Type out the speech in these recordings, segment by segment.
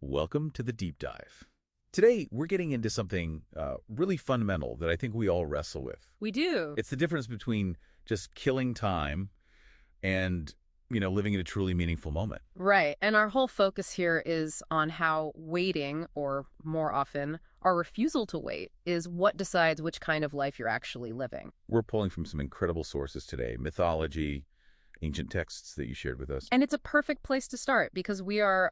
Welcome to the deep dive. Today, we're getting into something really fundamental that I think we all wrestle with. We do. It's the difference between just killing time and, living in a truly meaningful moment. Right. And our whole focus here is on how waiting, or more often, our refusal to wait, is what decides which kind of life you're actually living. We're pulling from some incredible sources today, mythology, ancient texts that you shared with us. And it's a perfect place to start because we are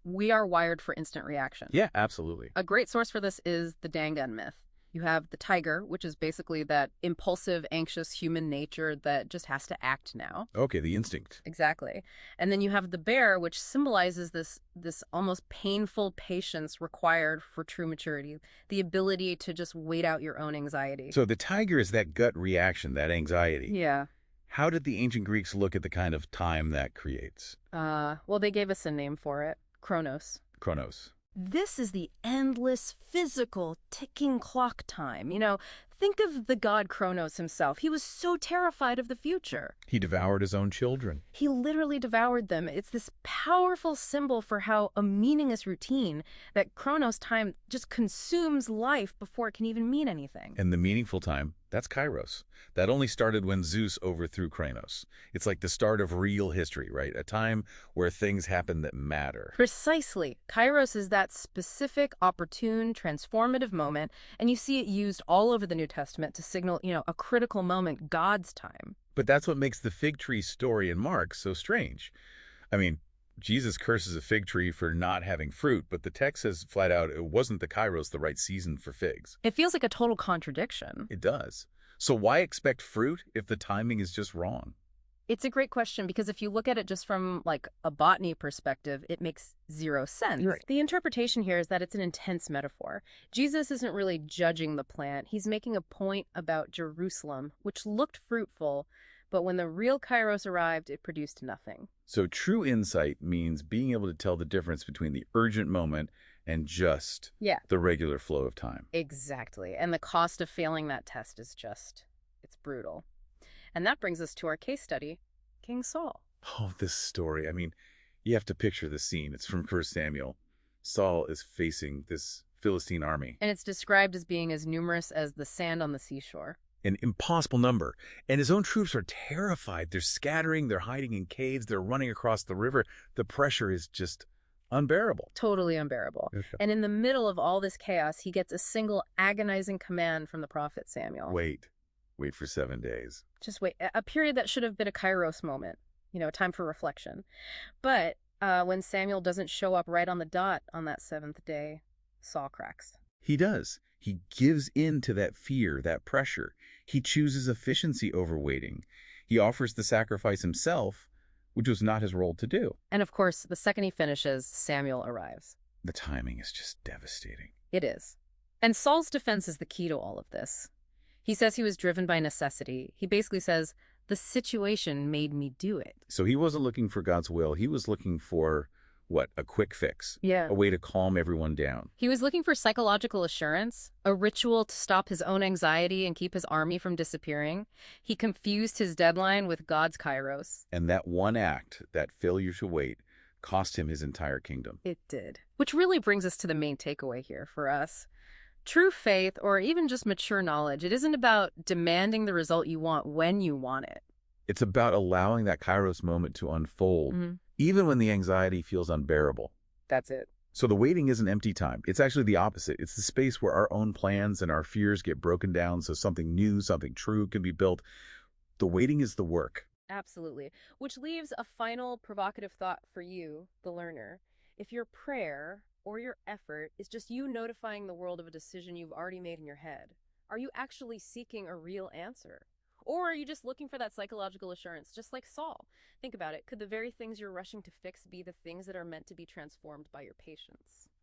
wired for instant reaction. Yeah, absolutely. A great source for this is the Dangan myth. You have the tiger, which is basically that impulsive, anxious human nature that just has to act now. Okay, the instinct. Exactly. And then you have the bear, which symbolizes this almost painful patience required for true maturity, the ability to just wait out your own anxiety. So the tiger is that gut reaction, that anxiety. Yeah. How did the ancient Greeks look at the kind of time that creates? Well, they gave us a name for it, Chronos. Chronos. This is the endless, physical, ticking clock time. Think of the god Kronos himself. He was so terrified of the future. He devoured his own children. He literally devoured them. It's this powerful symbol for how a meaningless routine, that Kronos time, just consumes life before it can even mean anything. And the meaningful time, that's Kairos. That only started when Zeus overthrew Kranos. It's like the start of real history, right? A time where things happen that matter. Precisely. Kairos is that specific, opportune, transformative moment, and you see it used all over the New Testament to signal, a critical moment, God's time. But that's what makes the fig tree story in Mark so strange. I mean, Jesus curses a fig tree for not having fruit, but the text says flat out it wasn't the Kairos the right season for figs. It feels like a total contradiction. It does. So why expect fruit if the timing is just wrong? It's a great question because if you look at it just from like a botany perspective, it makes zero sense. Right. The interpretation here is that it's an intense metaphor. Jesus isn't really judging the plant. He's making a point about Jerusalem, which looked fruitful, but when the real Kairos arrived, it produced nothing. So true insight means being able to tell the difference between the urgent moment and just the regular flow of time. Exactly. And the cost of failing that test is it's brutal. And that brings us to our case study, King Saul. Oh, this story. I mean, you have to picture the scene. It's from 1 Samuel. Saul is facing this Philistine army. And it's described as being as numerous as the sand on the seashore. An impossible number. And his own troops are terrified. They're scattering, they're hiding in caves, they're running across the river. The pressure is just unbearable. Totally unbearable. Okay. And in the middle of all this chaos, he gets a single agonizing command from the prophet Samuel. Wait for 7 days. Just wait. A period that should have been a Kairos moment, a time for reflection. But when Samuel doesn't show up right on the dot on that seventh day, Saul cracks. He does. He gives in to that fear, that pressure. He chooses efficiency over waiting. He offers the sacrifice himself, which was not his role to do. And of course, the second he finishes, Samuel arrives. The timing is just devastating. It is. And Saul's defense is the key to all of this. He says he was driven by necessity. He basically says, the situation made me do it. So he wasn't looking for God's will. He was looking for, a quick fix. Yeah. A way to calm everyone down. He was looking for psychological assurance, a ritual to stop his own anxiety and keep his army from disappearing. He confused his deadline with God's Kairos. And that one act, that failure to wait, cost him his entire kingdom. It did. Which really brings us to the main takeaway here for us. True faith, or even just mature knowledge, it isn't about demanding the result you want when you want it. It's about allowing that Kairos moment to unfold, even when the anxiety feels unbearable. That's it. So the waiting isn't empty time. It's actually the opposite. It's the space where our own plans and our fears get broken down so something new, something true can be built. The waiting is the work. Absolutely. Which leaves a final provocative thought for you, the learner. If your prayer or your effort is just you notifying the world of a decision you've already made in your head, are you actually seeking a real answer? Or are you just looking for that psychological assurance, just like Saul? Think about it. Could the very things you're rushing to fix be the things that are meant to be transformed by your patience?